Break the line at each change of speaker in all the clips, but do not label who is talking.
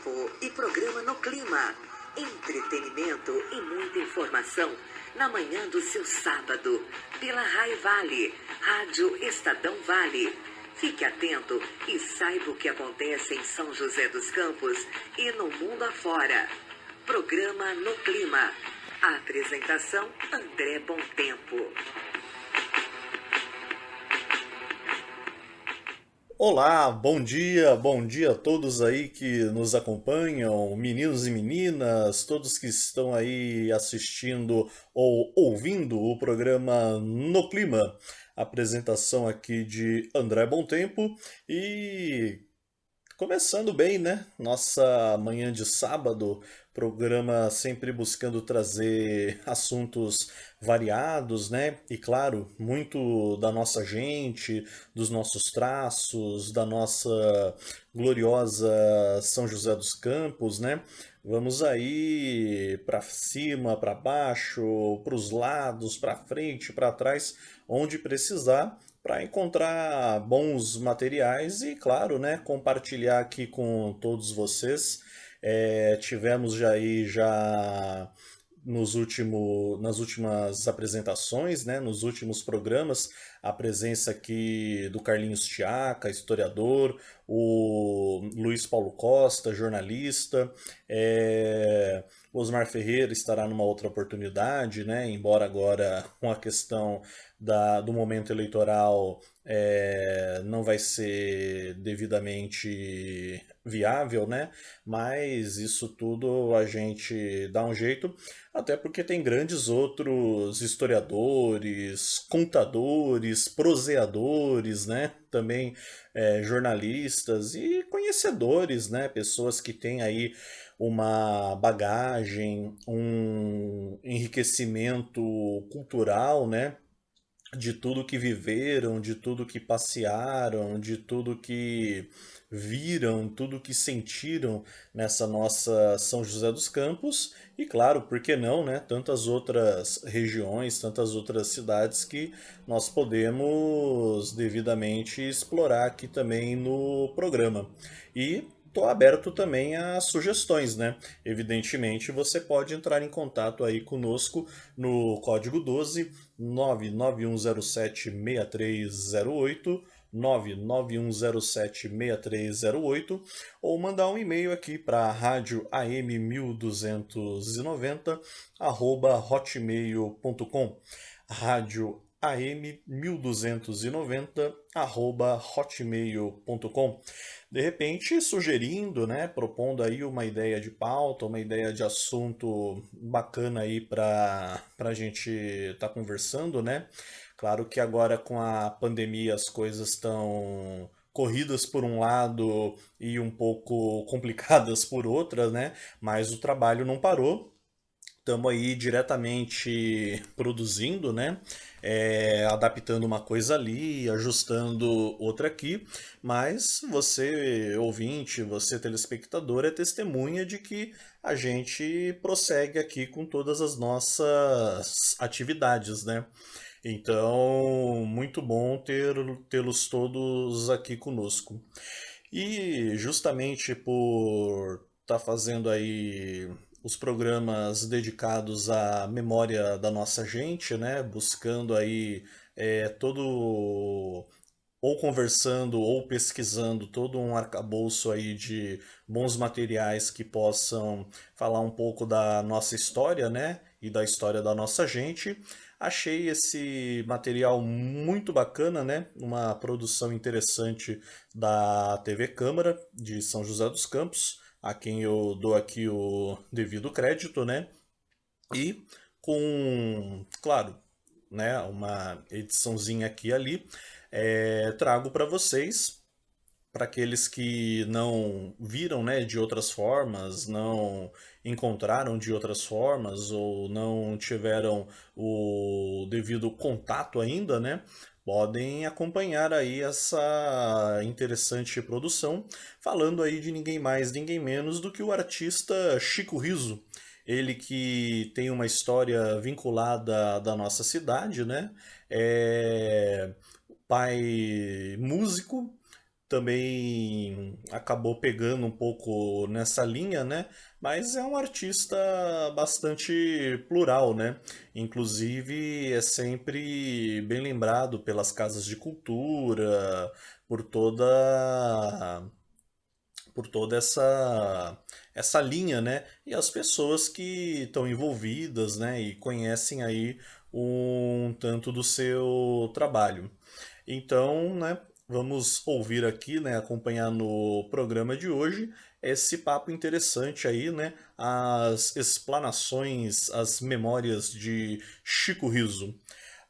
Tempo e programa No Clima. Entretenimento e muita informação na manhã do seu sábado, pela Rai Vale, Rádio Estadão Vale. Fique atento e saiba o que acontece em São José dos Campos e no mundo afora. Programa No Clima. A apresentação, André Bom Tempo.
Olá, bom dia a todos aí que nos acompanham, meninos e meninas, todos que estão aí assistindo ou ouvindo o programa No Clima. Apresentação aqui de André Bom Tempo e começando bem, né? Nossa manhã de sábado, programa sempre buscando trazer assuntos variados, né? E claro, muito da nossa gente, dos nossos traços, da nossa gloriosa São José dos Campos, né? Vamos aí para cima, para baixo, para os lados, para frente, para trás, onde precisar para encontrar bons materiais e, claro, né, compartilhar aqui com todos vocês. Tivemos já aí já nas últimas apresentações, né, nos últimos programas, a presença aqui do Carlinhos Tiaca, historiador, o Luiz Paulo Costa, jornalista, o Osmar Ferreira estará numa outra oportunidade, né, embora agora com a questão do momento eleitoral não vai ser devidamente viável, né? Mas isso tudo a gente dá um jeito, até porque tem grandes outros historiadores, contadores, proseadores, né? Também jornalistas e conhecedores, né? Pessoas que têm aí uma bagagem, um enriquecimento cultural, né? De tudo que viveram, de tudo que passearam, de tudo que viram, tudo que sentiram nessa nossa São José dos Campos e claro, por que não, né? Tantas outras regiões, tantas outras cidades que nós podemos devidamente explorar aqui também no programa. E estou aberto também a sugestões, né? Evidentemente, você pode entrar em contato aí conosco no código 12 991076308, 991076308, ou mandar um e-mail aqui para rádio am1290 hotmail.com, rádio am1290 hotmail.com. De repente sugerindo, né, propondo aí uma ideia de pauta, uma ideia de assunto bacana aí para a gente estar conversando, né? Claro que agora com a pandemia as coisas estão corridas por um lado e um pouco complicadas por outra, né? Mas o trabalho não parou. Estamos aí diretamente produzindo, né? Adaptando uma coisa ali, ajustando outra aqui, mas você, ouvinte, você, telespectador, é testemunha de que a gente prossegue aqui com todas as nossas atividades, né? Então, muito bom tê-los todos aqui conosco. E justamente por estar fazendo aí os programas dedicados à memória da nossa gente, né? Buscando aí todo ou conversando ou pesquisando todo um arcabouço aí de bons materiais que possam falar um pouco da nossa história, né? E da história da nossa gente. Achei esse material muito bacana, né? Uma produção interessante da TV Câmara de São José dos Campos, a quem eu dou aqui o devido crédito, né? E com, claro, né, uma ediçãozinha aqui e ali, trago para vocês, para aqueles que não viram, né, de outras formas, não encontraram de outras formas ou não tiveram o devido contato ainda, né, podem acompanhar aí essa interessante produção, falando aí de ninguém mais, ninguém menos do que o artista Chico Rizzo. Ele que tem uma história vinculada da nossa cidade, né? É pai músico, também acabou pegando um pouco nessa linha, né? Mas é um artista bastante plural, né? Inclusive é sempre bem lembrado pelas casas de cultura, por toda essa linha, né? E as pessoas que estão envolvidas, né? E conhecem aí um tanto do seu trabalho. Então, né? Vamos ouvir aqui, né? Acompanhar no programa de hoje esse papo interessante aí, né? As explanações, as memórias de Chico Rizzo.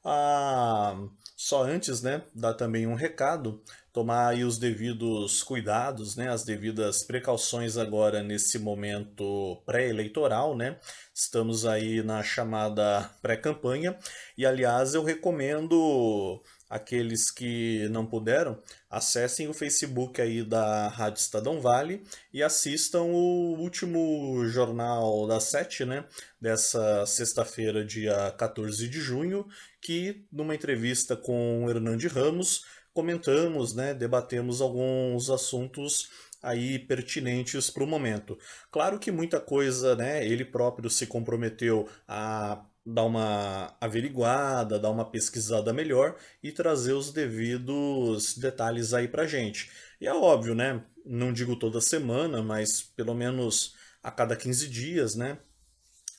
Ah, só antes, né, dar também um recado, tomar aí os devidos cuidados, né, as devidas precauções agora nesse momento pré-eleitoral, né? Estamos aí na chamada pré-campanha e, aliás, eu recomendo aqueles que não puderam, acessem o Facebook aí da Rádio Estadão Vale e assistam o último Jornal das 7, né, dessa sexta-feira, dia 14 de junho, que numa entrevista com o Hernande Ramos comentamos, né, debatemos alguns assuntos aí pertinentes para o momento. Claro que muita coisa, né, ele próprio se comprometeu a dar uma averiguada, dar uma pesquisada melhor e trazer os devidos detalhes aí pra gente. E é óbvio, né, não digo toda semana, mas pelo menos a cada 15 dias, né,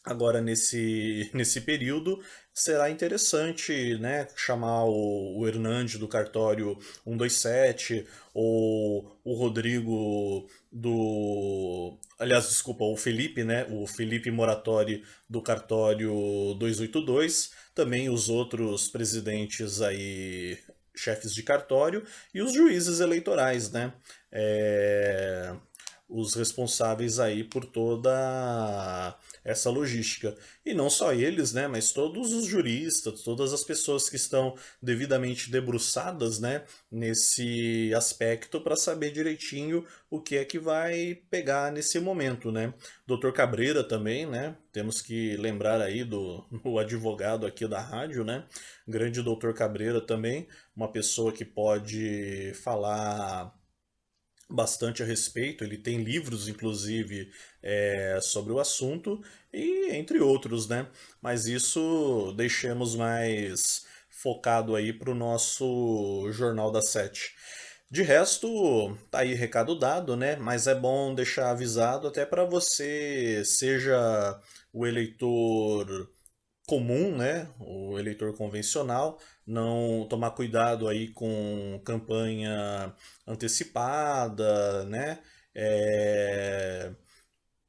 agora nesse período, será interessante, né, chamar o Hernande do cartório 127 ou o Rodrigo do... Aliás, desculpa, o Felipe, né, o Felipe Moratori do cartório 282, também os outros presidentes aí, chefes de cartório, e os juízes eleitorais, né, os responsáveis aí por toda essa logística. E não só eles, né, mas todos os juristas, todas as pessoas que estão devidamente debruçadas, né, nesse aspecto para saber direitinho o que é que vai pegar nesse momento, né. Dr. Cabreira também, né, temos que lembrar aí do advogado aqui da rádio, né, grande Dr. Cabreira também, uma pessoa que pode falar bastante a respeito, ele tem livros, inclusive, sobre o assunto, e entre outros, né? Mas isso deixemos mais focado aí para o nosso Jornal das 7. De resto, tá aí recado dado, né? Mas é bom deixar avisado até para você, seja o eleitor comum, né, o eleitor convencional, não tomar cuidado aí com campanha antecipada, né,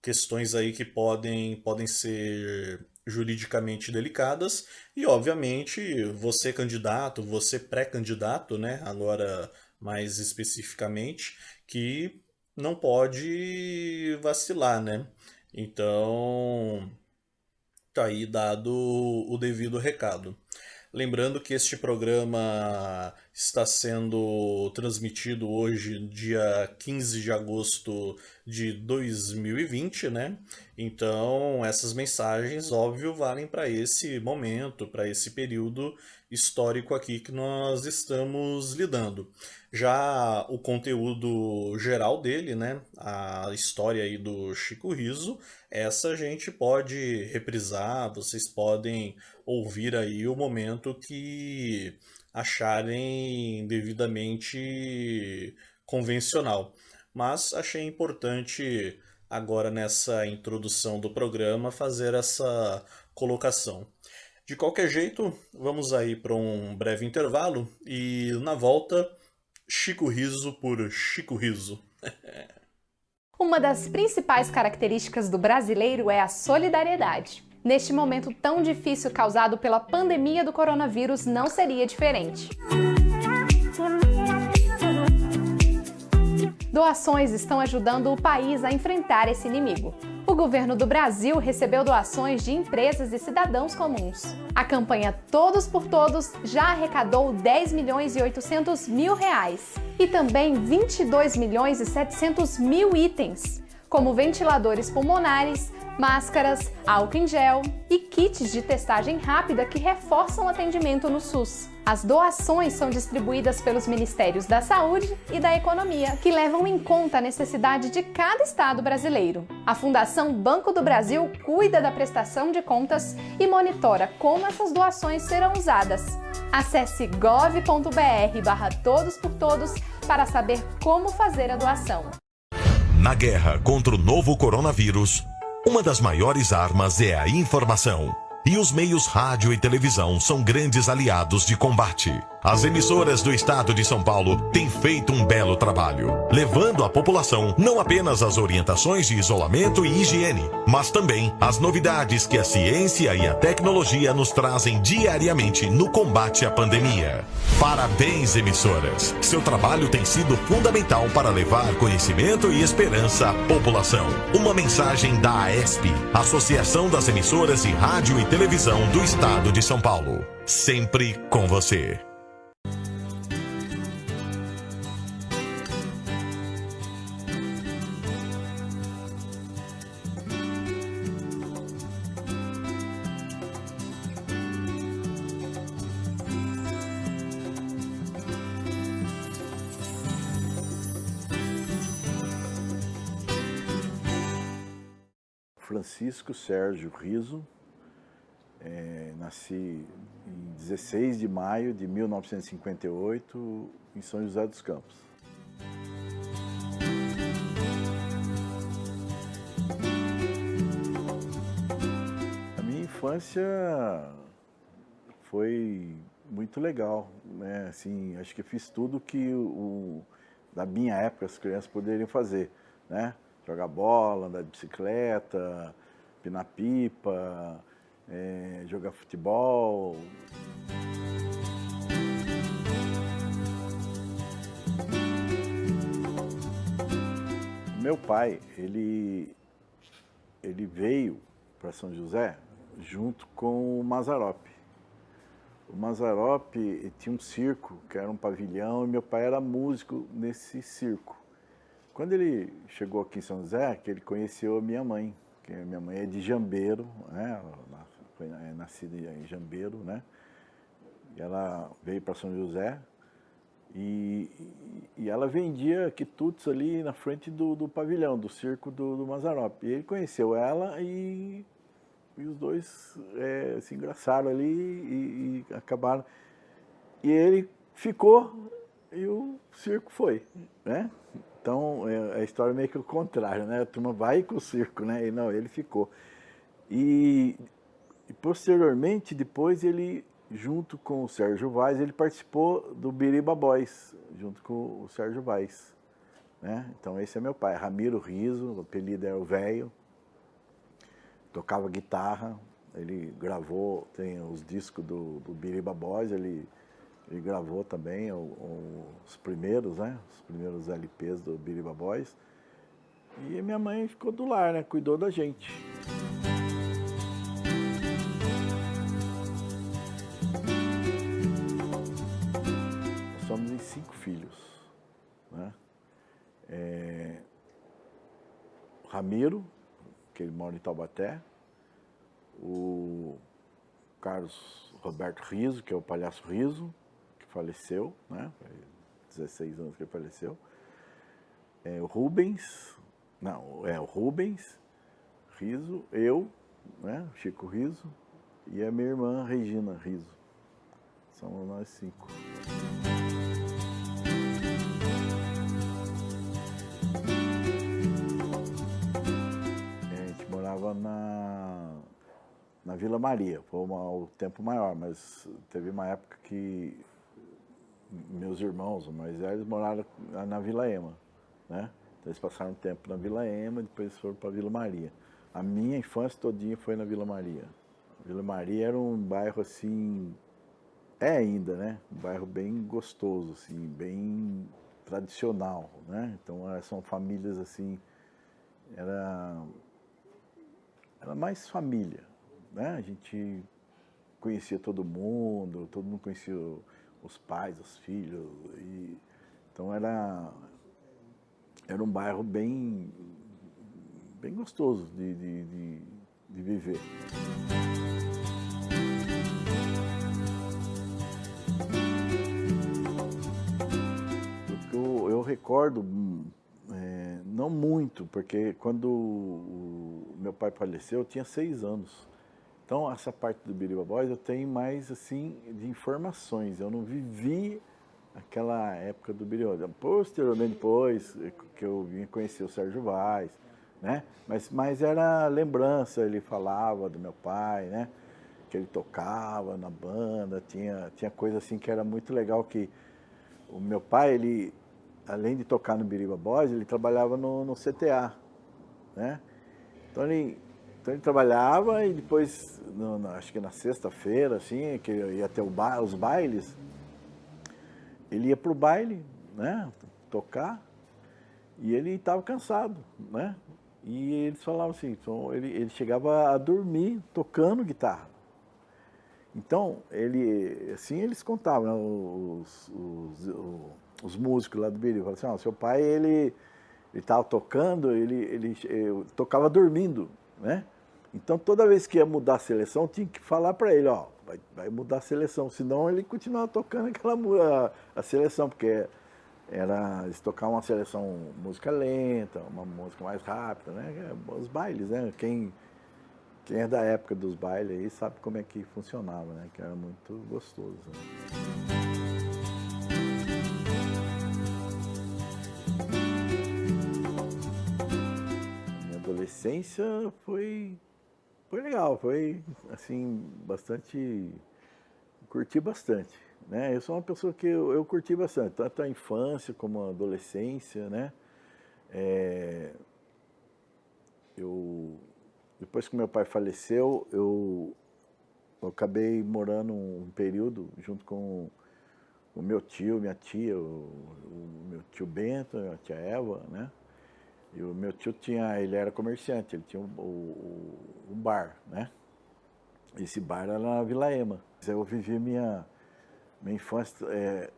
questões aí que podem ser juridicamente delicadas e, obviamente, você candidato, você pré-candidato, né, agora mais especificamente, que não pode vacilar, né? Então, tá aí dado o devido recado. Lembrando que este programa está sendo transmitido hoje, dia 15 de agosto de 2020, né? Então, essas mensagens, óbvio, valem para esse momento, para esse período histórico aqui que nós estamos lidando. Já o conteúdo geral dele, né? A história aí do Chico Rizzo, essa a gente pode reprisar, vocês podem ouvir aí o momento que acharem devidamente convencional. Mas achei importante agora nessa introdução do programa fazer essa colocação. De qualquer jeito, vamos aí para um breve intervalo e na volta, Chico Rizzo por Chico Rizzo.
Uma das principais características do brasileiro é a solidariedade. Neste momento tão difícil causado pela pandemia do coronavírus, não seria diferente. Doações estão ajudando o país a enfrentar esse inimigo. O governo do Brasil recebeu doações de empresas e cidadãos comuns. A campanha Todos por Todos já arrecadou 10 milhões e 800 mil reais e também 22 milhões e 700 mil itens. como ventiladores pulmonares, máscaras, álcool em gel e kits de testagem rápida que reforçam o atendimento no SUS. As doações são distribuídas pelos Ministérios da Saúde e da Economia, que levam em conta a necessidade de cada estado brasileiro. A Fundação Banco do Brasil cuida da prestação de contas e monitora como essas doações serão usadas. Acesse gov.br/todos por todos para saber como fazer a doação.
Na guerra contra o novo coronavírus, uma das maiores armas é a informação. E os meios rádio e televisão são grandes aliados de combate. As emissoras do estado de São Paulo têm feito um belo trabalho, levando à população não apenas as orientações de isolamento e higiene, mas também as novidades que a ciência e a tecnologia nos trazem diariamente no combate à pandemia. Parabéns, emissoras! Seu trabalho tem sido fundamental para levar conhecimento e esperança à população. Uma mensagem da AESP, Associação das Emissoras de Rádio e Televisão do Estado de São Paulo. Sempre com você.
Francisco Sérgio Riso, nasci em 16 de maio de 1958 em São José dos Campos. A minha infância foi muito legal, né? Assim, acho que fiz tudo que da minha época as crianças poderiam fazer, né? Jogar bola, andar de bicicleta, pinar pipa, jogar futebol. Meu pai, ele veio para São José junto com o Mazzaropi. O Mazzaropi tinha um circo, que era um pavilhão, e meu pai era músico nesse circo. Quando ele chegou aqui em São José, que ele conheceu a minha mãe, que a minha mãe é de Jambeiro, né? Foi nascida em Jambeiro, né? E ela veio para São José e ela vendia quitutes ali na frente do pavilhão, do circo do Mazzaropi. E ele conheceu ela e os dois se engraçaram ali e acabaram. E ele ficou e o circo foi, né? Então, a história é meio que o contrário, né? A turma vai com o circo, né? E não, ele ficou. E posteriormente, depois, ele, junto com o Sérgio Vaz, ele participou do Biriba Boys, junto com o Sérgio Vaz, né? Então, esse é meu pai, Ramiro Riso, o apelido era o Velho, tocava guitarra, ele gravou, tem os discos do Biriba Boys, ele gravou também os primeiros, né? Os primeiros LPs do Biriba Boys. E minha mãe ficou do lar, né? Cuidou da gente. Nós somos em 5 filhos, né? O Ramiro, que ele mora em Taubaté. O Carlos Roberto Riso, que é o Palhaço Riso, faleceu, né? Faz 16 anos que ele faleceu. O Rubens, o Rubens Riso, eu, né? Chico Riso, e a minha irmã Regina Riso. Somos nós 5. A gente morava na Vila Maria, foi o tempo maior, mas teve uma época que meus irmãos, os mais velhos, moraram na Vila Ema, né? Então eles passaram um tempo na Vila Ema, depois foram para a Vila Maria. A minha infância todinha foi na Vila Maria. A Vila Maria era um bairro assim, ainda, né? Um bairro bem gostoso, assim, bem tradicional, né? Então são famílias assim, era mais família, né? A gente conhecia todo mundo conhecia os pais, os filhos, então era um bairro bem bem gostoso de viver. Eu recordo, não muito, porque quando o meu pai faleceu, eu tinha 6 anos. Então, essa parte do Biriba Boys eu tenho mais, assim, de informações. Eu não vivi aquela época do Biriba Boys. Posteriormente, depois que eu vim conhecer o Sérgio Vaz, né? Mas era lembrança, ele falava do meu pai, né? Que ele tocava na banda, tinha coisa assim que era muito legal, que o meu pai, ele, além de tocar no Biriba Boys, ele trabalhava no CTA, né? Então ele trabalhava e depois, acho que na sexta-feira, assim, que ia ter os bailes, ele ia pro baile, né, tocar, e ele estava cansado, né? E eles falavam assim, então ele chegava a dormir tocando guitarra. Então, assim eles contavam, né, os músicos lá do Biriba, falavam assim, seu pai, ele estava tocando, ele tocava dormindo, né? Então, toda vez que ia mudar a seleção, tinha que falar para ele, ó, vai mudar a seleção, senão ele continuava tocando a seleção, porque eles tocavam uma seleção música lenta, uma música mais rápida, né? Os bailes, né? Quem é da época dos bailes aí sabe como é que funcionava, né? Que era muito gostoso, né? Adolescência foi legal, foi assim, curti bastante, né? Eu sou uma pessoa que eu curti bastante, tanto a infância como a adolescência, né? Depois que meu pai faleceu, eu acabei morando um período junto com o meu tio, minha tia, o meu tio Bento, a tia Eva, né? E o meu tio ele era comerciante, ele tinha um bar, né? Esse bar era na Vila Ema. Eu vivi minha infância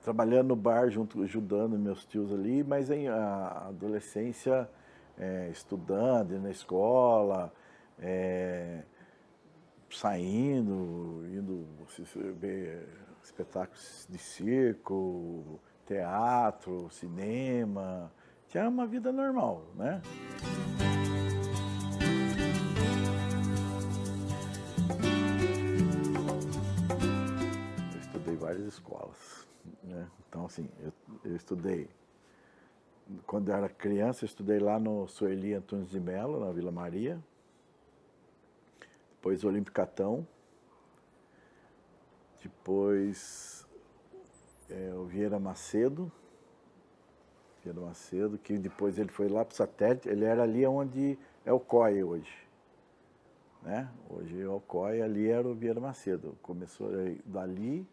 trabalhando no bar, ajudando meus tios ali, mas a adolescência estudando, indo na escola, saindo, indo ver espetáculos de circo, teatro, cinema. Tinha uma vida normal, né? Eu estudei várias escolas, né? Então, assim, eu estudei... Quando eu era criança, eu estudei lá no Sueli Antunes de Melo, na Vila Maria. Depois Olímpio Catão. Depois o Vieira Macedo, que depois ele foi lá para o Satélite, ele era ali onde é o COI hoje, né? Hoje é o COI, ali era o Vieira Macedo. Começou dali,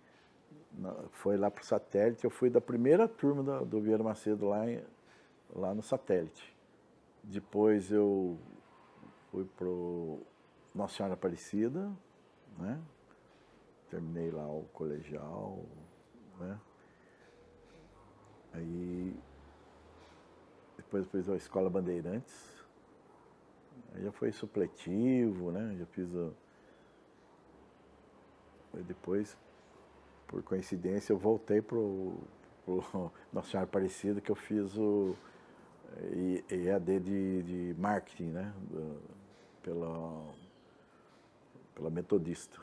foi lá para o Satélite, eu fui da primeira turma do Vieira Macedo lá no Satélite. Depois eu fui para o Nossa Senhora Aparecida, né? Terminei lá o colegial, né? Aí depois fiz a Escola Bandeirantes, aí já foi supletivo, né? Já fiz Aí depois, por coincidência, eu voltei pro Nossa Senhora Aparecida, que eu fiz o EAD de marketing, né? Pela Metodista.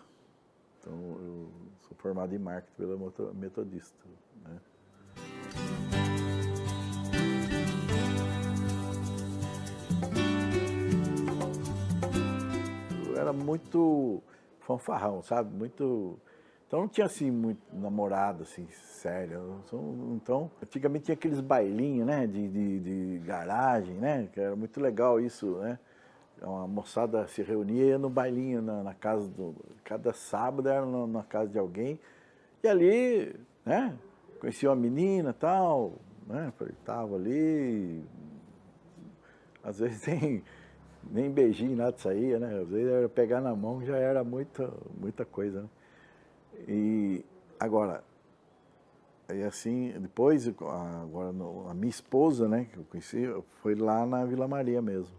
Então, eu sou formado em marketing pela Metodista, né? Era muito fanfarrão, sabe? Então não tinha assim muito namorado assim sério. Então antigamente tinha aqueles bailinhos, né? De garagem, né? Que era muito legal isso, né? A moçada se reunia e ia no bailinho na casa cada sábado era na casa de alguém e ali, né? Conhecia uma menina, tal, né? Tava ali, às vezes nem beijinho, nada saía, né? Às vezes era pegar na mão, já era muita coisa, né? E agora, aí assim, depois, agora a minha esposa, né, que eu conheci, foi lá na Vila Maria mesmo.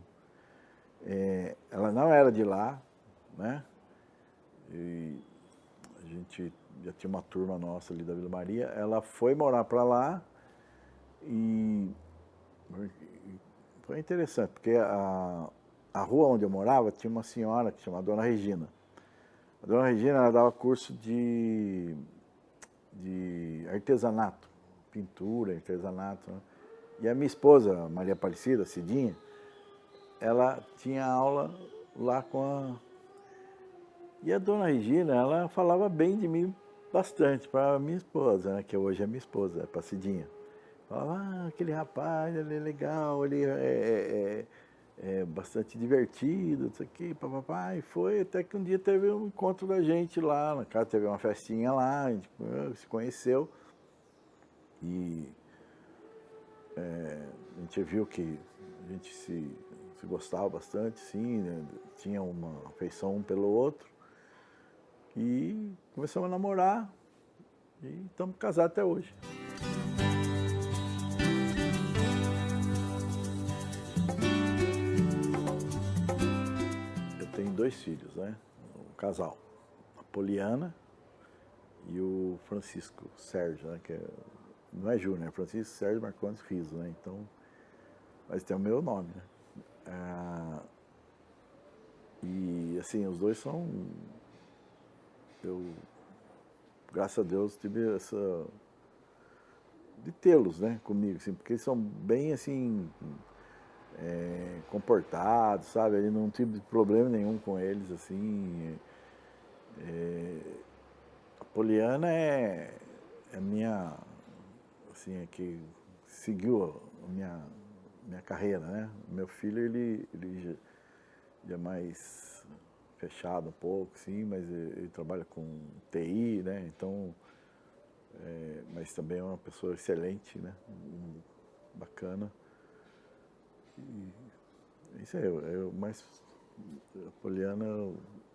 ela não era de lá, né? E a gente já tinha uma turma nossa ali da Vila Maria. Ela foi morar para lá e foi interessante, porque a rua onde eu morava tinha uma senhora que chamava Dona Regina. A Dona Regina, ela dava curso de artesanato, pintura, artesanato, né? E a minha esposa, Maria Aparecida, Cidinha, ela tinha aula lá com a... E a Dona Regina, ela falava bem de mim bastante para a minha esposa, né? Que hoje é minha esposa, para a Cidinha. Falava, aquele rapaz, ele é legal, ele é bastante divertido, isso aqui, papapá. E foi até que um dia teve um encontro da gente lá, na casa teve uma festinha lá, a gente se conheceu. E a gente viu que a gente se gostava bastante, sim, né? Tinha uma afeição um pelo outro. E começamos a namorar e estamos casados até hoje. Eu tenho 2 filhos, né? Um casal, a Poliana e o Francisco Sérgio, né? Que não é Júnior, é Francisco Sérgio Marcondes Riso, né? Então, mas tem o meu nome, né? E assim, os dois são... Eu, graças a Deus, tive essa... de tê-los, né, comigo, assim, porque eles são bem, assim, comportados, sabe? Eu não tive problema nenhum com eles, assim. A Poliana é minha, assim, é que seguiu a minha carreira, né? Meu filho, ele já é mais fechado um pouco, sim, mas ele trabalha com TI, né? Então, mas também é uma pessoa excelente, né? Bacana. E isso aí, mas a Poliana,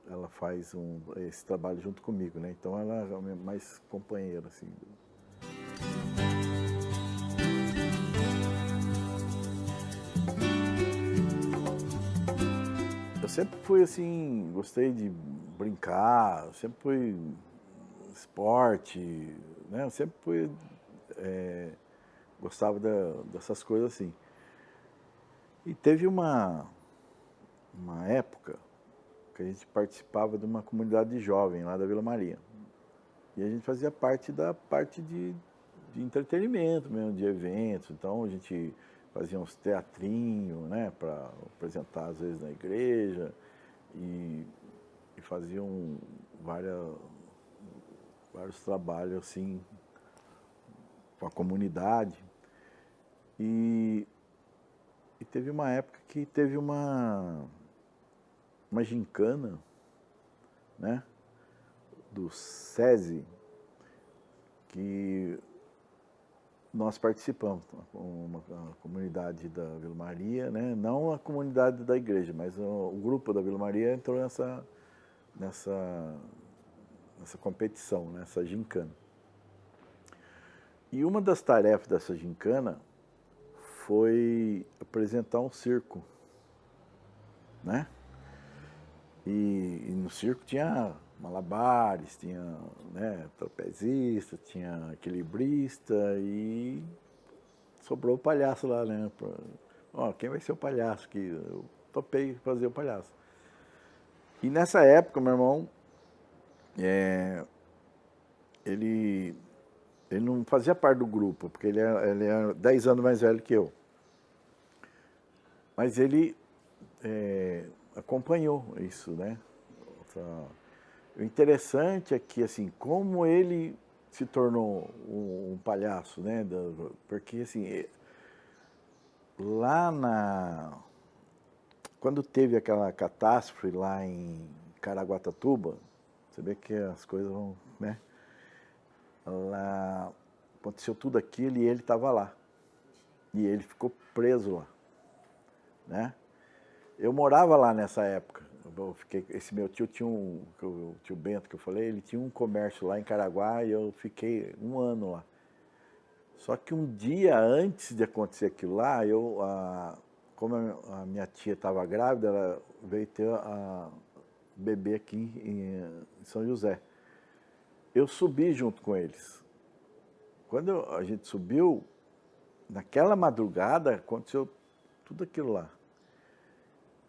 ela faz esse trabalho junto comigo, né? Então ela é mais companheira, assim. Eu sempre fui assim, gostei de brincar, sempre fui esporte, né? Eu sempre fui, gostava dessas coisas assim. E teve uma época que a gente participava de uma comunidade de jovem lá da Vila Maria. E a gente fazia parte da parte de entretenimento mesmo, de eventos. Então a gente fazia uns teatrinhos, né, para apresentar às vezes na igreja, e faziam vários trabalhos assim com a comunidade. E teve uma época que teve uma gincana, né, do SESI, que nós participamos, uma comunidade da Vila Maria, né? Não a comunidade da igreja, mas o grupo da Vila Maria entrou nessa competição, nessa gincana. E uma das tarefas dessa gincana foi apresentar um circo, né? E no circo tinha malabares, tinha, né, trapezista, tinha equilibrista, e sobrou o palhaço lá, né? Ó, quem vai ser o palhaço? Que eu topei fazer o palhaço. E nessa época, meu irmão, ele não fazia parte do grupo, porque ele era 10 anos mais velho que eu. Mas ele acompanhou isso, né? O interessante é que, assim, como ele se tornou um palhaço, né? Porque, assim, quando teve aquela catástrofe lá em Caraguatatuba, você vê que as coisas vão, né? Lá aconteceu tudo aquilo e ele estava lá. E ele ficou preso lá, né? Eu morava lá nessa época. Esse meu tio tinha o tio Bento que eu falei, ele tinha um comércio lá em Caraguá e eu fiquei 1 ano lá. Só que um dia antes de acontecer aquilo lá, como a minha tia estava grávida, ela veio ter a bebê aqui em São José. Eu subi junto com eles. Quando a gente subiu, naquela madrugada, aconteceu tudo aquilo lá.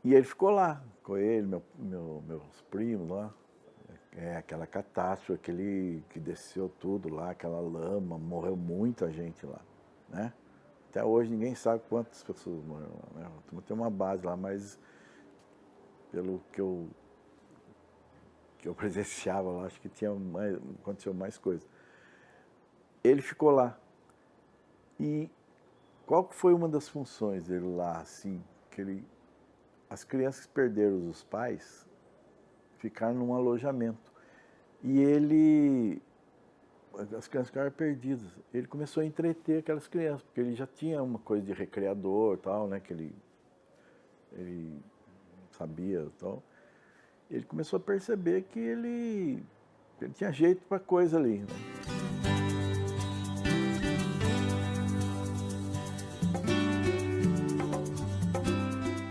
E ele ficou lá, com ele, meus primos lá. Aquela catástrofe, aquele que desceu tudo lá, aquela lama, morreu muita gente lá, né? Até hoje ninguém sabe quantas pessoas morreram lá, né? Tem uma base lá, mas pelo que eu presenciava lá, acho que aconteceu mais coisas. Ele ficou lá. E qual foi uma das funções dele lá, assim, as crianças que perderam os pais ficaram num alojamento. E as crianças ficaram perdidas. Ele começou a entreter aquelas crianças, porque ele já tinha uma coisa de recreador e tal, né, que ele sabia e tal. Ele começou a perceber que ele tinha jeito para coisa ali, né?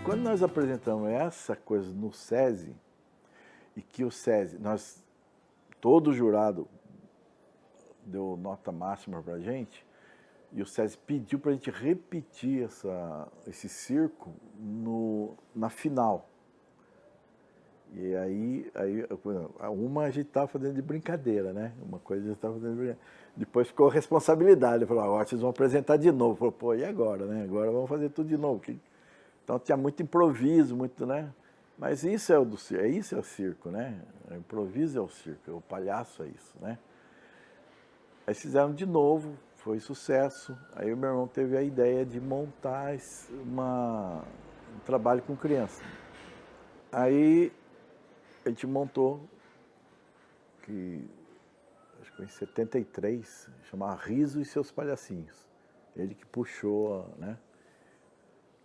Quando nós apresentamos essa coisa no SESI, e que o SESI, todo jurado deu nota máxima para a gente, e o SESI pediu para a gente repetir esse circo na final. E aí uma a gente estava fazendo de brincadeira, né? Uma coisa a gente estava fazendo de brincadeira. Depois ficou a responsabilidade. Ele falou, agora vocês vão apresentar de novo. Falou, pô, e agora, né? Agora vamos fazer tudo de novo. Então tinha muito improviso, muito, né? Mas isso é o circo, né? O improviso é o circo, o palhaço é isso, né? Aí fizeram de novo, foi sucesso. Aí o meu irmão teve a ideia de montar um trabalho com criança. Aí a gente montou, acho que foi em 73, chamava Riso e Seus Palhacinhos. Ele que puxou, né?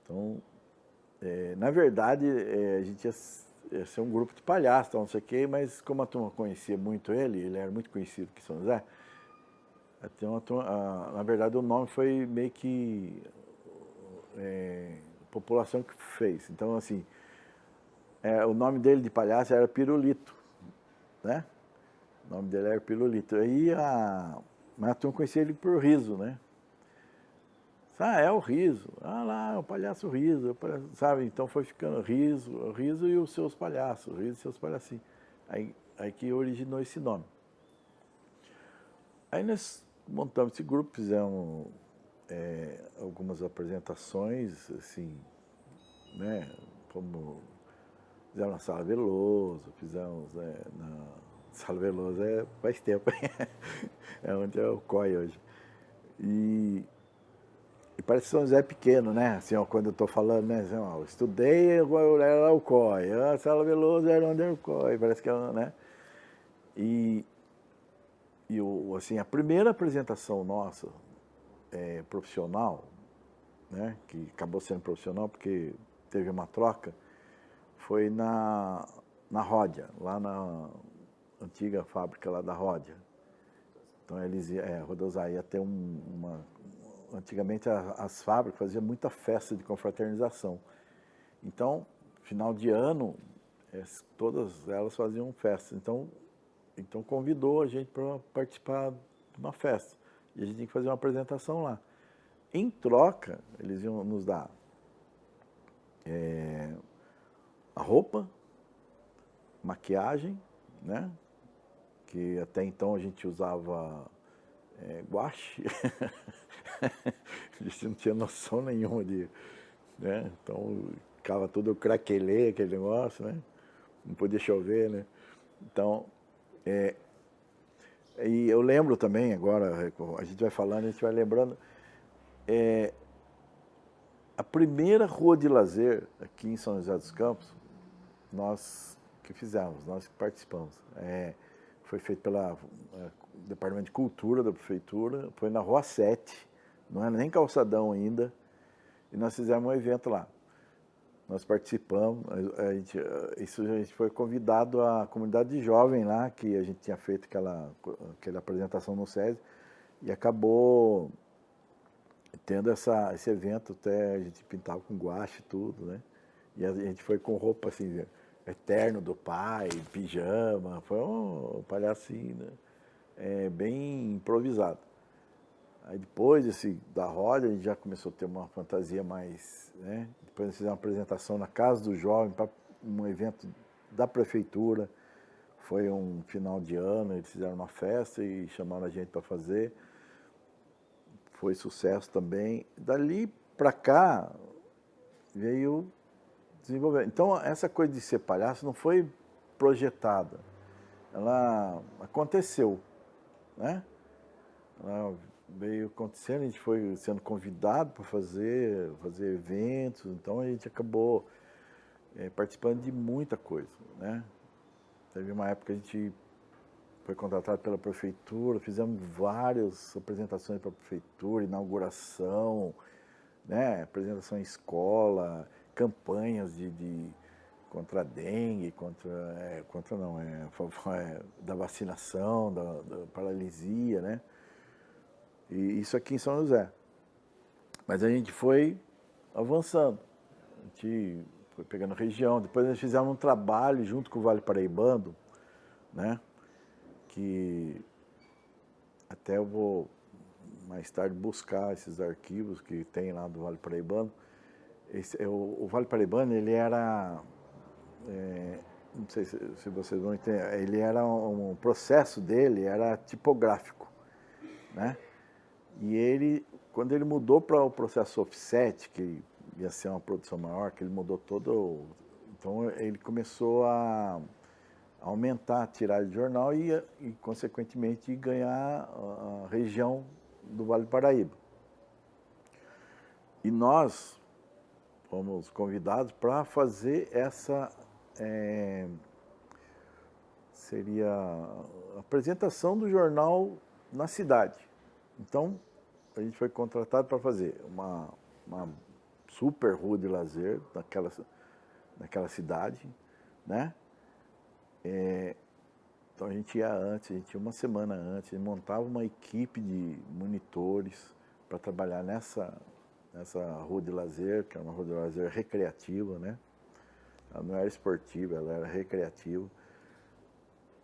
Então, na verdade, a gente ia ser um grupo de palhaços, não sei o quê, mas como a turma conhecia muito ele era muito conhecido aqui em São José, na verdade o nome foi meio que a população que fez. Então, assim, o nome dele de palhaço era Pirulito, né? O nome dele era Pirulito. Aí mas a turma conhecia ele por Riso, né? É o Riso. Lá, o palhaço Riso, sabe? Então foi ficando Riso e os seus palhaços, Riso e seus palhacinhos. Aí que originou esse nome. Aí nós montamos esse grupo, fizemos algumas apresentações, assim, né? Como fizemos na Sala Veloso, fizemos na Sala Veloso, faz tempo, é onde é o COI hoje. E parece que São José é pequeno, né? Assim, ó, quando eu estou falando, né? Assim, ó, eu estudei, agora era lá o COI, a Sala Veloso era onde era o COI, parece que é, né? E assim, a primeira apresentação nossa profissional, né? Que acabou sendo profissional porque teve uma troca, foi na Ródia, lá na antiga fábrica lá da Ródia. Então Rodosai ia ter antigamente as fábricas faziam muita festa de confraternização. Então, final de ano, todas elas faziam festa. Então convidou a gente para participar de uma festa. E a gente tinha que fazer uma apresentação lá. Em troca, eles iam nos dar a roupa, maquiagem, né? Que até então a gente usava guache. A gente não tinha noção nenhuma né? Então ficava tudo craquelê, aquele negócio, né? Não podia chover, né? Então, e eu lembro também, agora, a gente vai falando, a gente vai lembrando, a primeira rua de lazer aqui em São José dos Campos, nós que fizemos, nós que participamos. Foi feito pelo Departamento de Cultura da Prefeitura, foi na Rua 7, não era nem calçadão ainda, e nós fizemos um evento lá. Nós participamos, a gente foi convidado à comunidade de jovem lá, que a gente tinha feito aquela apresentação no SESI, e acabou tendo esse evento, até a gente pintava com guache e tudo, né? E a gente foi com roupa assim, eterno do pai, pijama, foi um palhacinho, né? Bem improvisado. Aí depois da roda, a gente já começou a ter uma fantasia mais, né? Depois nós fizemos uma apresentação na Casa do Jovem, para um evento da prefeitura. Foi um final de ano, eles fizeram uma festa e chamaram a gente para fazer. Foi sucesso também. Dali para cá, veio desenvolver. Então, essa coisa de ser palhaço não foi projetada. Ela aconteceu, né? Ela veio acontecendo, a gente foi sendo convidado para fazer eventos, então a gente acabou participando de muita coisa, né? Teve uma época que a gente foi contratado pela prefeitura, fizemos várias apresentações para a prefeitura, inauguração, né? Apresentação em escola, campanhas contra a dengue, da vacinação, da paralisia, né? E isso aqui em São José. Mas a gente foi avançando, a gente foi pegando região. Depois nós fizemos um trabalho junto com o Vale Paraibano, né? Que até eu vou mais tarde buscar esses arquivos que tem lá do Vale Paraibano. O Vale Paraibano, ele era, não sei se vocês vão entender, ele era um processo dele, era tipográfico, né? E ele, quando ele mudou para o processo offset, que ia ser uma produção maior, que ele mudou todo, então ele começou a aumentar a tiragem de jornal e consequentemente, ganhar a região do Vale do Paraíba. E nós fomos convidados para fazer seria a apresentação do jornal na cidade. Então, a gente foi contratado para fazer uma super rua de lazer naquela cidade, né? Então a gente ia antes, a gente ia uma semana antes, montava uma equipe de monitores para trabalhar nessa rua de lazer, que é uma rua de lazer recreativa, né? Ela não era esportiva, ela era recreativa.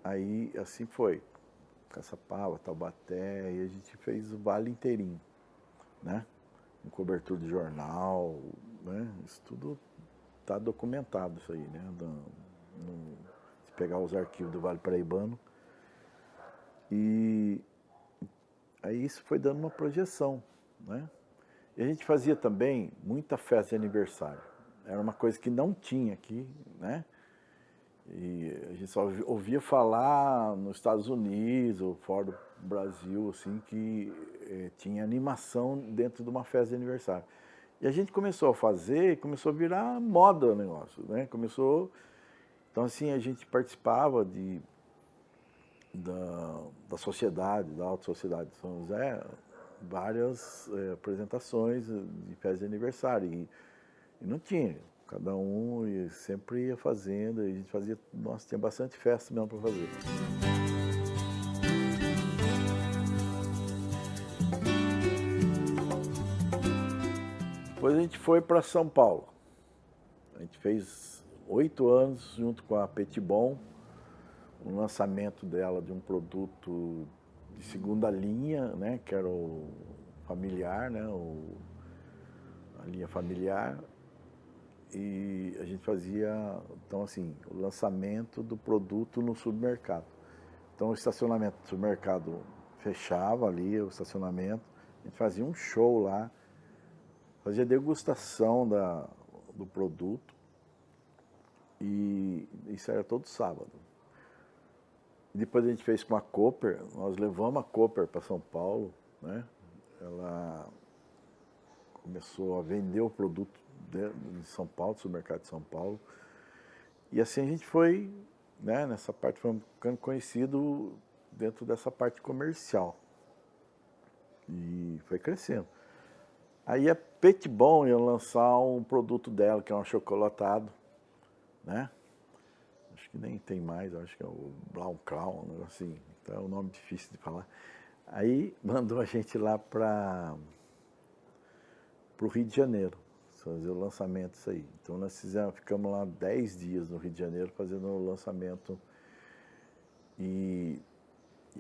Aí assim foi, Caçapava, Taubaté, e a gente fez o vale inteirinho, né? Com cobertura de jornal, né? Isso tudo está documentado, isso aí, né? Se pegar os arquivos do Vale Paraibano. E aí isso foi dando uma projeção, né? E a gente fazia também muita festa de aniversário. Era uma coisa que não tinha aqui, né? E a gente só ouvia falar nos Estados Unidos ou fora do Brasil, assim, que tinha animação dentro de uma festa de aniversário. E a gente começou a fazer, começou a virar moda o negócio, né? Então, assim, a gente participava da sociedade, da Alta Sociedade de São José, várias apresentações de festa de aniversário. E não tinha. Cada um sempre ia fazendo, e a gente fazia, nossa, tinha bastante festa mesmo para fazer. Depois a gente foi para São Paulo. A gente fez 8 anos junto com a Petibon, um lançamento dela de um produto de segunda linha, né, que era o familiar, né, a linha familiar. E a gente fazia, então assim, o lançamento do produto no supermercado. Então o estacionamento do supermercado fechava ali, o estacionamento, a gente fazia um show lá, fazia degustação do produto, e isso era todo sábado. E depois a gente fez com a Cooper, nós levamos a Cooper para São Paulo, né? Ela começou a vender o produto de São Paulo, do supermercado de São Paulo. E assim a gente foi, né, nessa parte, foi ficando conhecido dentro dessa parte comercial. E foi crescendo. Aí a Petibon ia lançar um produto dela, que é um achocolatado, né? Acho que nem tem mais, acho que é o Brown Crown, um negócio assim. Então é um nome difícil de falar. Aí mandou a gente lá para para o Rio de Janeiro, fazer o lançamento disso aí. Então nós ficamos lá 10 dias no Rio de Janeiro fazendo o lançamento. E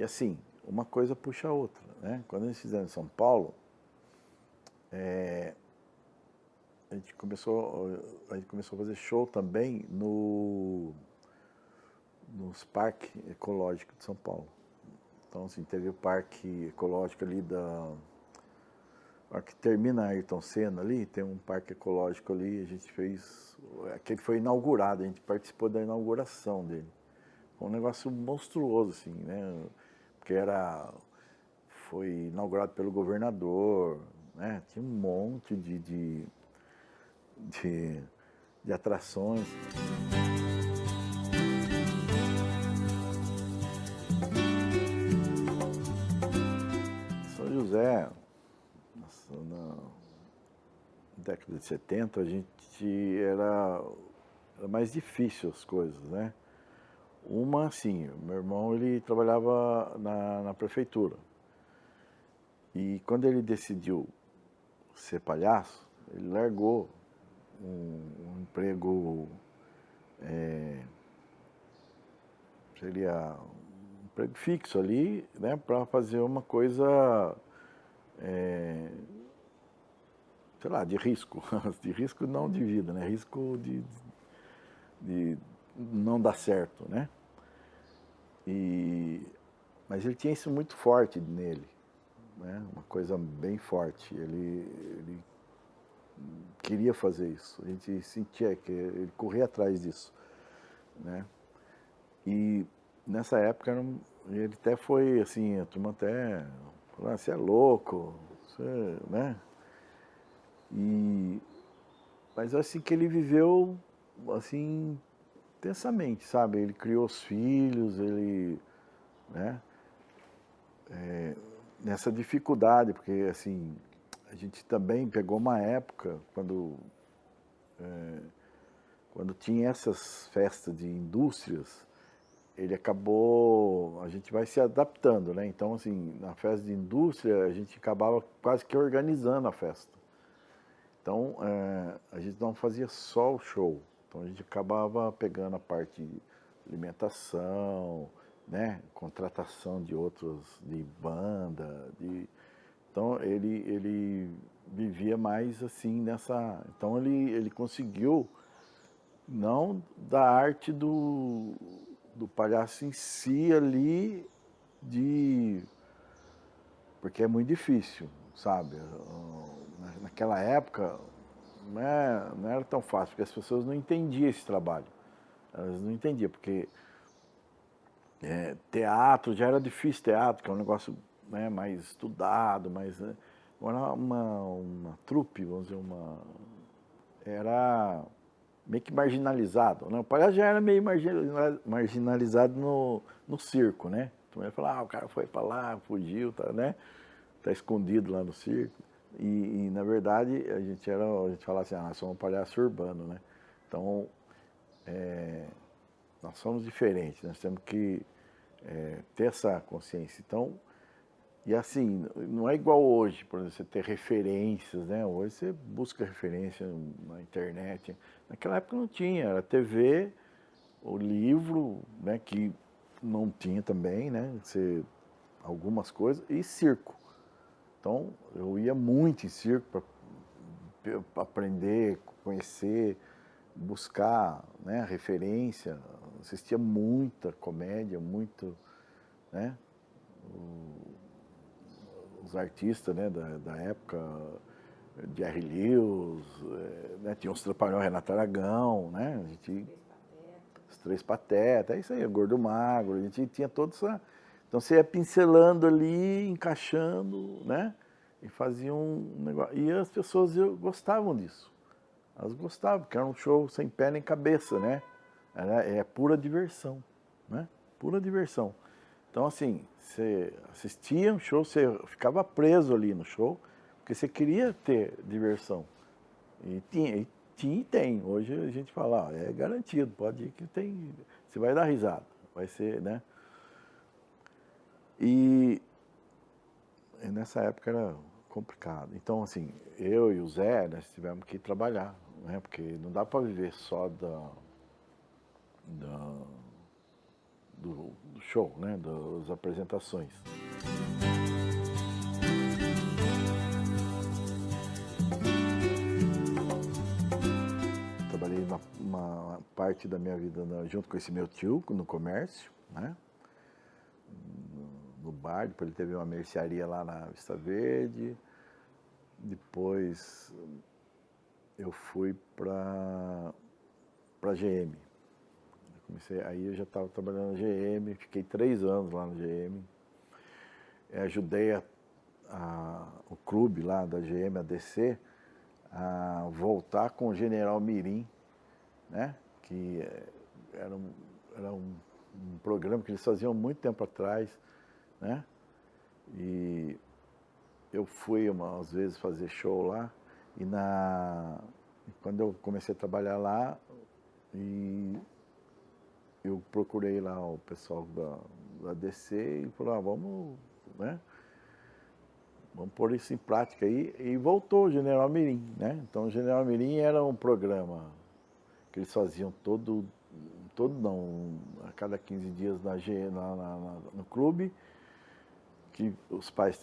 assim, uma coisa puxa a outra, né? Quando eles fizeram em São Paulo, a gente começou a fazer show também nos parques ecológicos de São Paulo. Então, assim, teve o parque ecológico ali que termina a Ayrton Senna ali, tem um parque ecológico ali, a gente fez, aquele foi inaugurado, a gente participou da inauguração dele. Foi um negócio monstruoso, assim, né? Porque foi inaugurado pelo governador, né? Tinha um monte de atrações. São José, na década de 70, a gente era mais difícil as coisas, né? Uma, assim, meu irmão, ele trabalhava na prefeitura. E quando ele decidiu ser palhaço, ele largou um emprego, seria um emprego fixo ali, né, para fazer uma coisa, sei lá, de risco. De risco não de vida, né? Risco de não dar certo, né? Mas ele tinha isso muito forte nele, né? Uma coisa bem forte. Ele queria fazer isso. A gente sentia que ele corria atrás disso, né? E nessa época ele até foi assim, a turma até falou: você é louco, você, né? Mas assim que ele viveu assim intensamente, sabe? Ele criou os filhos, ele, né? Nessa dificuldade, porque assim, a gente também pegou uma época quando tinha essas festas de indústrias, a gente vai se adaptando, né? Então, assim, na festa de indústria, a gente acabava quase que organizando a festa. Então, a gente não fazia só o show. Então, a gente acabava pegando a parte de alimentação, né? Contratação de outros, de banda. Então, ele vivia mais assim nessa... Então, ele conseguiu, não da arte do palhaço em si ali, porque é muito difícil, sabe? Naquela época não era tão fácil, porque as pessoas não entendiam esse trabalho. Elas não entendiam, porque teatro, já era difícil teatro, que é um negócio, né, mais estudado, mais... Né? Agora uma trupe, vamos dizer, era meio que marginalizado, né? O palhaço já era meio marginalizado no circo, né? Então ele falava, o cara foi para lá, fugiu, tá, né? Tá escondido lá no circo. E na verdade a gente falava assim, nós somos um palhaço urbano, né? Então nós somos diferentes, nós temos que ter essa consciência. Então, e assim, não é igual hoje, por exemplo, você ter referências, né? Hoje você busca referência na internet. Naquela época não tinha, era TV, o livro, né? Que não tinha também, né? Algumas coisas, e circo. Então, eu ia muito em circo para aprender, conhecer, buscar, né, referência. Assistia muita comédia, muito, né? Os artistas, né, da época, Jerry Lewis, né, tinha os Trapalhões, Renato Aragão, né, a gente, os Três Patetas, é isso aí, Gordo Magro, a gente tinha toda essa... Então você ia pincelando ali, encaixando, né, e fazia um negócio. E as pessoas gostavam disso, elas gostavam, porque era um show sem pé nem cabeça, né, é pura diversão, né, pura diversão. Então, assim, você assistia um show, você ficava preso ali no show, porque você queria ter diversão. E tinha e tem. Hoje a gente fala, é garantido, pode ir que tem, você vai dar risada, vai ser, né? E nessa época era complicado. Então, assim, eu e o Zé, nós tivemos que trabalhar, né? Porque não dá para viver só do show, né? Das apresentações. Trabalhei uma parte da minha vida junto com esse meu tio, no comércio, né? No bar, depois ele teve uma mercearia lá na Vista Verde. Depois eu fui para a GM. Aí eu já estava trabalhando na GM, fiquei 3 anos lá na GM. Ajudei o clube lá da GM, a DC, a voltar com o General Mirim, né? Que era um programa que eles faziam muito tempo atrás, né? E eu fui às vezes fazer show lá, e quando eu comecei a trabalhar lá, eu procurei lá o pessoal da DC e falou, vamos, né? Vamos pôr isso em prática aí. E voltou o General Mirim, né? Então o General Mirim era um programa que eles faziam a cada 15 dias no clube, que os pais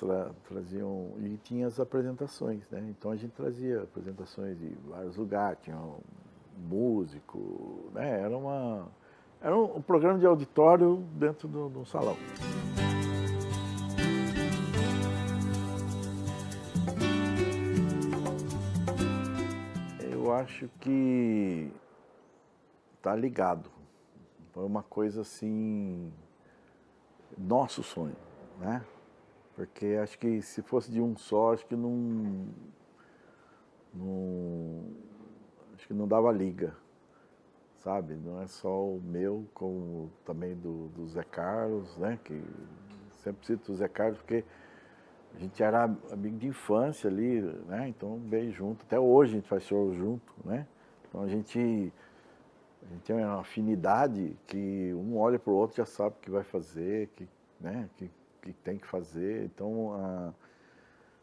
traziam, e tinha as apresentações, né? Então a gente trazia apresentações de vários lugares, tinha um músico, né? Era um programa de auditório dentro de um salão. Eu acho que tá ligado. Foi uma coisa assim, nosso sonho, né? Porque acho que se fosse de um só, acho que acho que não dava liga, sabe? Não é só o meu, como também do Zé Carlos, né? Que sempre cito o Zé Carlos porque a gente era amigo de infância ali, né? Então bem junto. Até hoje a gente faz show junto, né? Então a gente tem uma afinidade que um olha para o outro e já sabe o que vai fazer, né? Que tem que fazer. Então,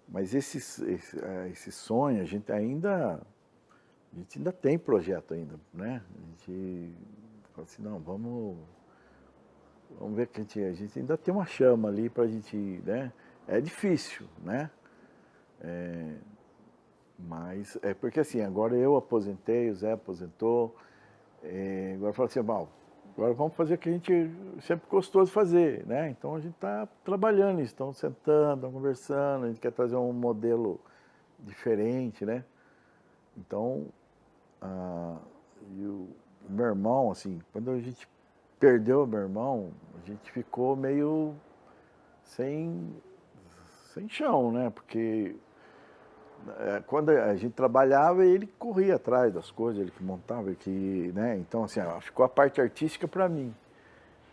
mas esse sonho, a gente ainda tem projeto ainda, né? A gente fala assim, não, vamos ver que a gente ainda tem uma chama ali para a gente, né? É difícil, né? Mas é porque assim, agora eu aposentei, o Zé aposentou, agora fala assim, agora vamos fazer o que a gente sempre gostou de fazer, né? Então a gente está trabalhando, estão sentando, estão conversando, a gente quer trazer um modelo diferente, né? Então, e o meu irmão, assim, quando a gente perdeu o meu irmão, a gente ficou meio sem chão, né? Porque quando a gente trabalhava, ele corria atrás das coisas, ele que montava, né? Então, assim, ficou a parte artística para mim.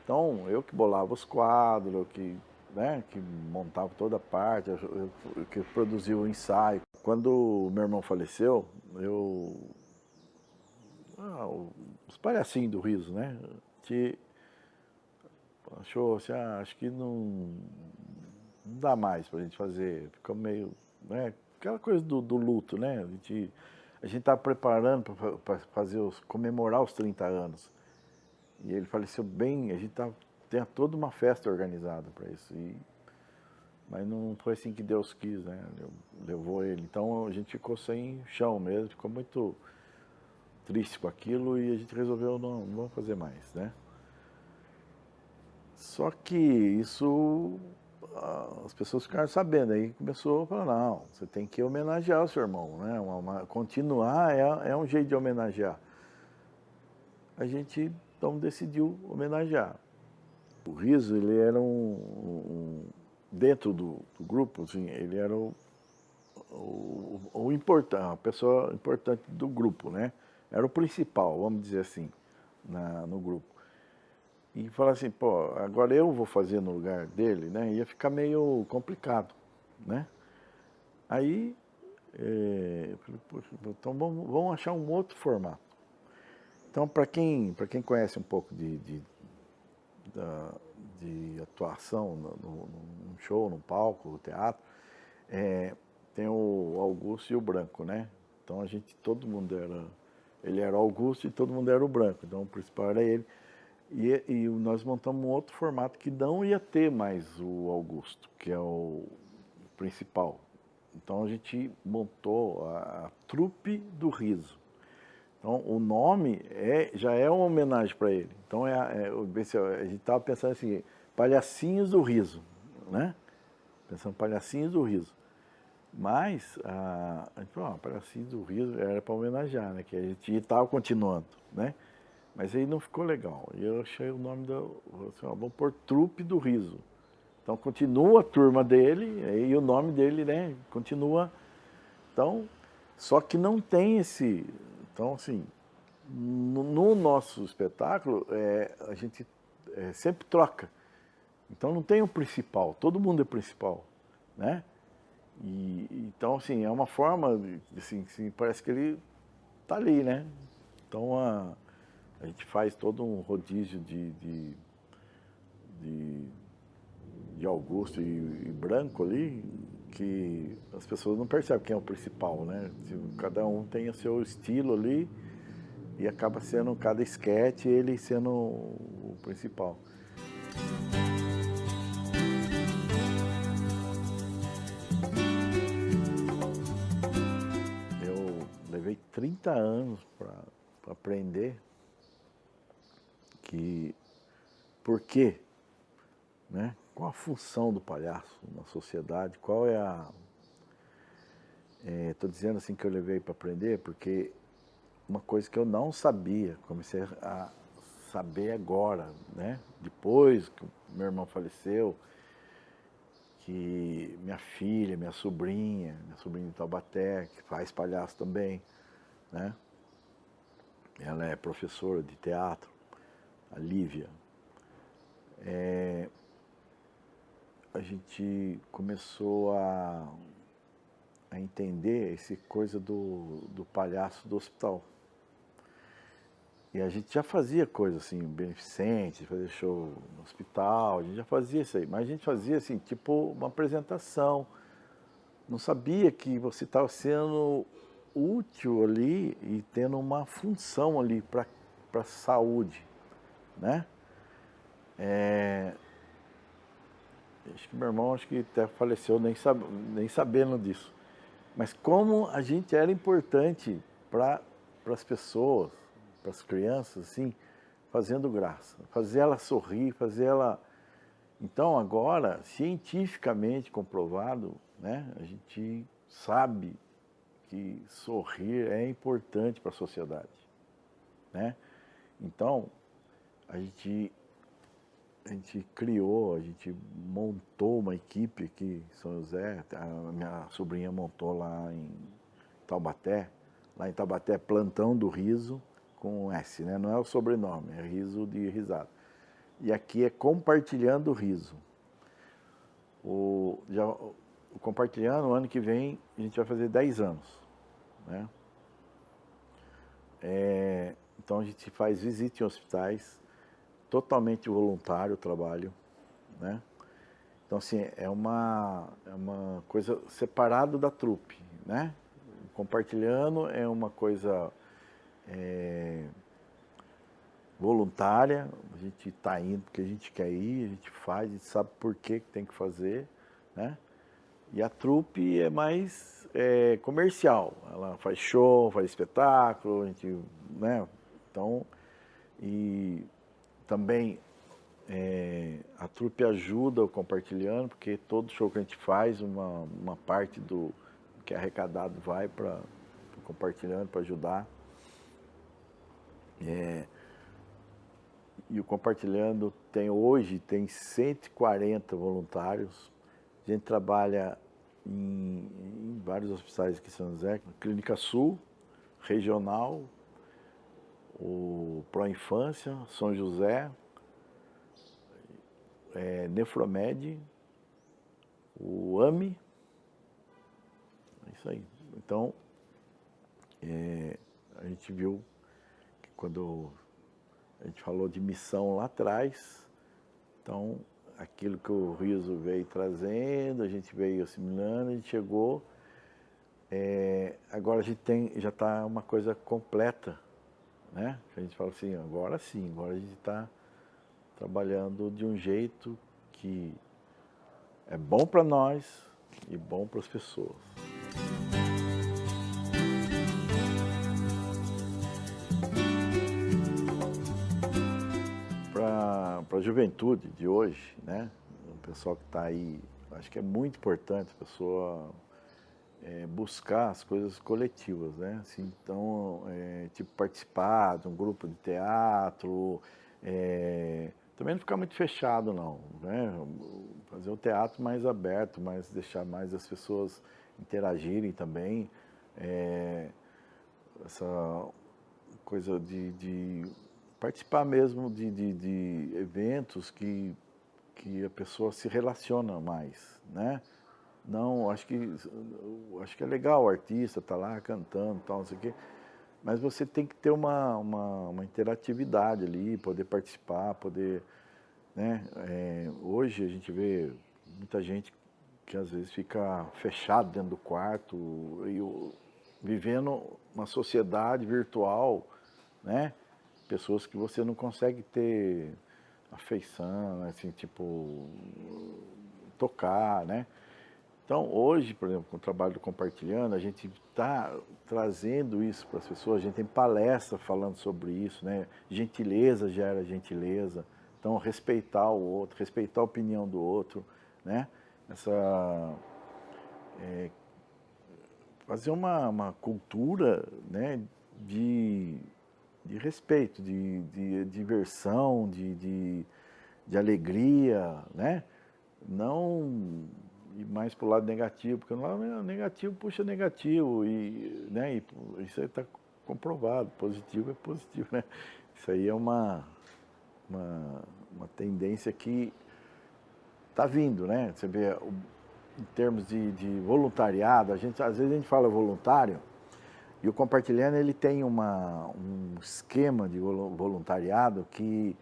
Então, eu que bolava os quadros, eu que montava toda a parte, eu que produzia o ensaio. Quando o meu irmão faleceu, os palhacinhos do riso, né? Que achou assim, acho que não dá mais pra gente fazer, ficou meio, né? Aquela coisa do luto, né? A gente estava preparando para comemorar os 30 anos. E ele faleceu bem, a gente tinha toda uma festa organizada para isso. Mas não foi assim que Deus quis, né? Levou ele. Então a gente ficou sem chão mesmo, ficou muito triste com aquilo e a gente resolveu não vamos fazer mais, né? Só que isso as pessoas ficaram sabendo, aí começou a falar, não, você tem que homenagear o seu irmão, né? Continuar é um jeito de homenagear. A gente, então, decidiu homenagear. O Riso, ele era dentro do grupo, assim, ele era a pessoa importante do grupo, né? Era o principal, vamos dizer assim, no grupo. E falar assim, pô, agora eu vou fazer no lugar dele, né? Ia ficar meio complicado, né? Aí, eu falei, poxa, então vamos achar um outro formato. Então, para quem conhece um pouco de atuação num show, num palco, no teatro, tem o Augusto e o Branco, né? Então todo mundo ele era o Augusto e todo mundo era o Branco, então o principal era ele. E nós montamos um outro formato que não ia ter mais o Augusto, que é o principal. Então a gente montou a Trupe do Riso. Então o nome já é uma homenagem para ele. Então a gente estava pensando assim, Palhacinhos do Riso, né? Pensando Palhacinhos do Riso. Mas a gente falou, Palhacinhos do Riso era para homenagear, né? Que a gente estava continuando, né? Mas aí não ficou legal. E eu achei o nome assim, vamos pôr Trupe do Riso. Então continua a turma dele, e o nome dele, né? Continua. Então, só que não tem esse. Então, assim, no nosso espetáculo, a gente sempre troca. Então não tem o principal, todo mundo é principal, né? Então, assim, é uma forma, assim, parece que ele tá ali, né? Então a gente faz todo um rodízio de Augusto e Branco ali, que as pessoas não percebem quem é o principal, né? Cada um tem o seu estilo ali e acaba sendo cada esquete ele sendo o principal. Eu levei 30 anos para aprender por quê, né? Qual a função do palhaço na sociedade, qual é estou dizendo assim que eu levei para aprender, porque uma coisa que eu não sabia, comecei a saber agora, né? Depois que meu irmão faleceu, que minha sobrinha de Taubaté, que faz palhaço também, né? Ela é professora de teatro, a Lívia. A gente começou a entender essa coisa do palhaço do hospital. E a gente já fazia coisa assim, beneficente, fazia show no hospital, a gente já fazia isso aí. Mas a gente fazia assim, tipo uma apresentação. Não sabia que você estava sendo útil ali e tendo uma função ali para a saúde, né? Acho que meu irmão até faleceu nem sabendo disso. Mas como a gente era importante para as pessoas, para as crianças, assim, fazendo graça, fazer ela sorrir, fazer ela... Então agora, cientificamente comprovado, né, a gente sabe que sorrir é importante para a sociedade, né? Então a gente criou, a gente montou uma equipe aqui em São José, a minha sobrinha montou lá em Taubaté. Lá em Taubaté é Plantão do Riso, com S, né? Não é o sobrenome, é riso de risada. E aqui é Compartilhando o Riso. O Compartilhando, o ano que vem, a gente vai fazer 10 anos, né? Então a gente faz visita em hospitais, totalmente voluntário o trabalho, né? Então, assim, é uma coisa separada da trupe, né? Compartilhando é uma coisa voluntária, a gente está indo porque a gente quer ir, a gente faz, a gente sabe por que tem que fazer, né? E a trupe é mais comercial, ela faz show, faz espetáculo, a gente, né? Então, e também a trupe ajuda o Compartilhando, porque todo show que a gente faz, uma parte do que é arrecadado vai para o Compartilhando para ajudar. E o Compartilhando hoje tem 140 voluntários. A gente trabalha em vários hospitais aqui em São José, Clínica Sul, Regional, o Pro Infância, São José, Nefromed, o AMI, é isso aí. Então, a gente viu que quando a gente falou de missão lá atrás, então aquilo que o Riso veio trazendo, a gente veio assimilando, a gente chegou Agora a gente já está uma coisa completa, né? A gente fala assim, agora sim, agora a gente está trabalhando de um jeito que é bom para nós e bom para as pessoas. Para a juventude de hoje, né? O pessoal que está aí, acho que é muito importante a pessoa buscar as coisas coletivas, né? Assim, então, tipo, participar de um grupo de teatro, também não ficar muito fechado, não, né? Fazer o teatro mais aberto, mas deixar mais as pessoas interagirem também. Essa coisa de participar mesmo de eventos que a pessoa se relaciona mais, né? Não, acho que é legal o artista estar lá cantando, tal, não sei o quê, mas você tem que ter uma interatividade ali, poder participar, poder, né? Hoje a gente vê muita gente que às vezes fica fechado dentro do quarto vivendo uma sociedade virtual, né? Pessoas que você não consegue ter afeição, assim, tipo, tocar, né? Então, hoje, por exemplo, com o trabalho do Compartilhando, a gente está trazendo isso para as pessoas, a gente tem palestra falando sobre isso, né? Gentileza gera gentileza, então respeitar o outro, respeitar a opinião do outro, né? Fazer uma cultura, né, de respeito, de diversão, de alegria, né? Não ir mais para o lado negativo, porque o lado negativo puxa negativo, né? E isso aí está comprovado, positivo é positivo, né? Isso aí é uma tendência que está vindo, né? Você vê, em termos de voluntariado, às vezes a gente fala voluntário, e o Compartilhando ele tem um esquema de voluntariado que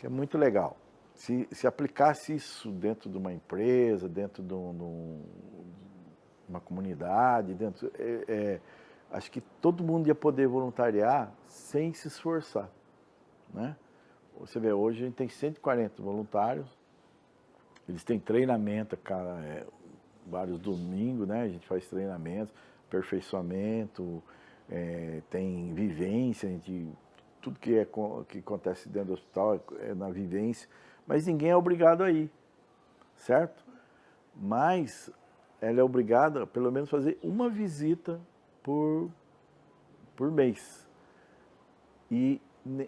é muito legal. Se aplicasse isso dentro de uma empresa, dentro de uma comunidade, acho que todo mundo ia poder voluntariar sem se esforçar, né? Você vê, hoje a gente tem 140 voluntários, eles têm treinamento, vários domingos, né? A gente faz treinamentos, aperfeiçoamento, tem vivência, tudo que acontece dentro do hospital é na vivência, mas ninguém é obrigado a ir, certo? Mas ela é obrigada, pelo menos, a fazer uma visita por mês. E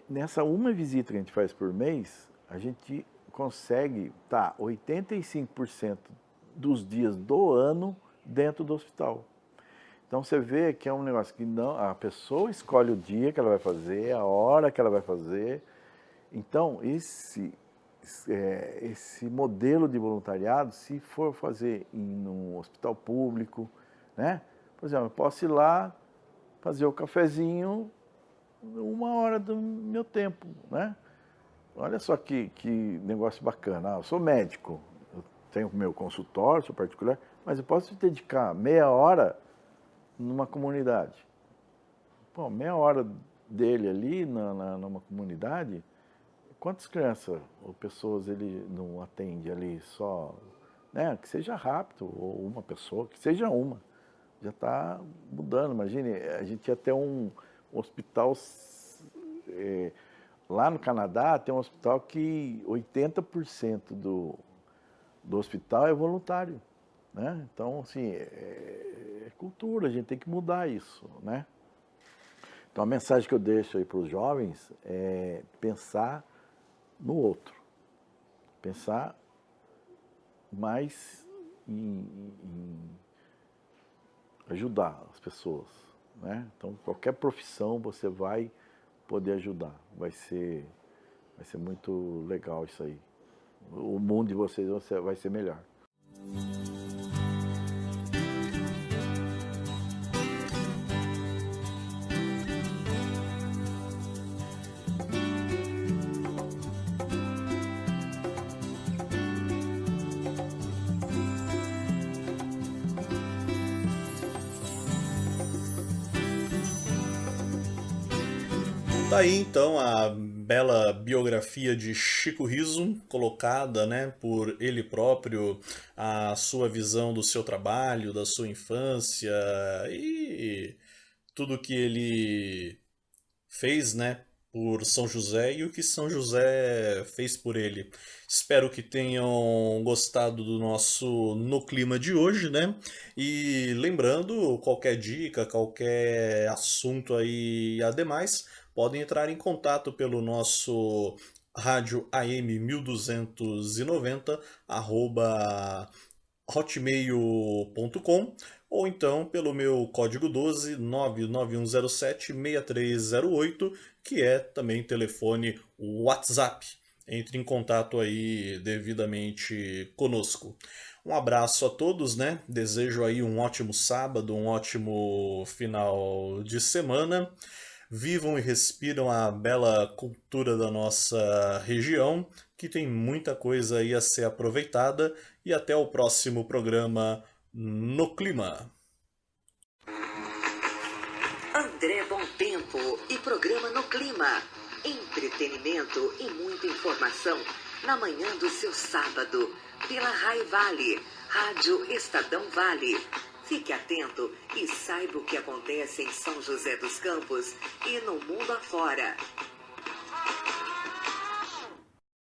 nessa uma visita que a gente faz por mês, a gente consegue estar 85% dos dias do ano dentro do hospital. Então você vê que é um negócio que não, a pessoa escolhe o dia que ela vai fazer, a hora que ela vai fazer. Então esse modelo de voluntariado, se for fazer em um hospital público, né? Por exemplo, eu posso ir lá fazer o cafezinho 1 hora do meu tempo, né? Olha só que negócio bacana. Eu sou médico, eu tenho o meu consultório, sou particular, mas eu posso dedicar meia hora numa comunidade. Pô, meia hora dele ali numa comunidade, quantas crianças ou pessoas ele não atende ali só, né? Que seja rápido, ou uma pessoa, que seja uma. Já está mudando. Imagine, a gente ia ter um hospital, lá no Canadá tem um hospital que 80% do hospital é voluntário, né? Então, assim, é cultura, a gente tem que mudar isso, né? Então, a mensagem que eu deixo aí para os jovens é pensar no outro, pensar mais em ajudar as pessoas, né? Então, qualquer profissão você vai poder ajudar, vai ser muito legal isso aí. O mundo de vocês vai ser melhor.
Tá aí então a bela biografia de Chico Rizzo, colocada, né, por ele próprio, a sua visão do seu trabalho, da sua infância e tudo que ele fez, né, por São José e o que São José fez por ele. Espero que tenham gostado do nosso No Clima de hoje, né? E lembrando, qualquer dica, qualquer assunto aí ademais, podem entrar em contato pelo nosso rádio AM 1290 @hotmail.com ou então pelo meu código 12 99107 6308, que é também telefone WhatsApp. Entre em contato aí devidamente conosco. Um abraço a todos, né? Desejo aí um ótimo sábado, um ótimo final de semana. Vivam e respiram a bela cultura da nossa região, que tem muita coisa aí a ser aproveitada. E até o próximo programa No Clima.
André Bom Tempo e programa No Clima. Entretenimento e muita informação na manhã do seu sábado, pela Rai Vale, Rádio Estadão Vale. Fique atento e saiba o que acontece em São José dos Campos e no mundo afora.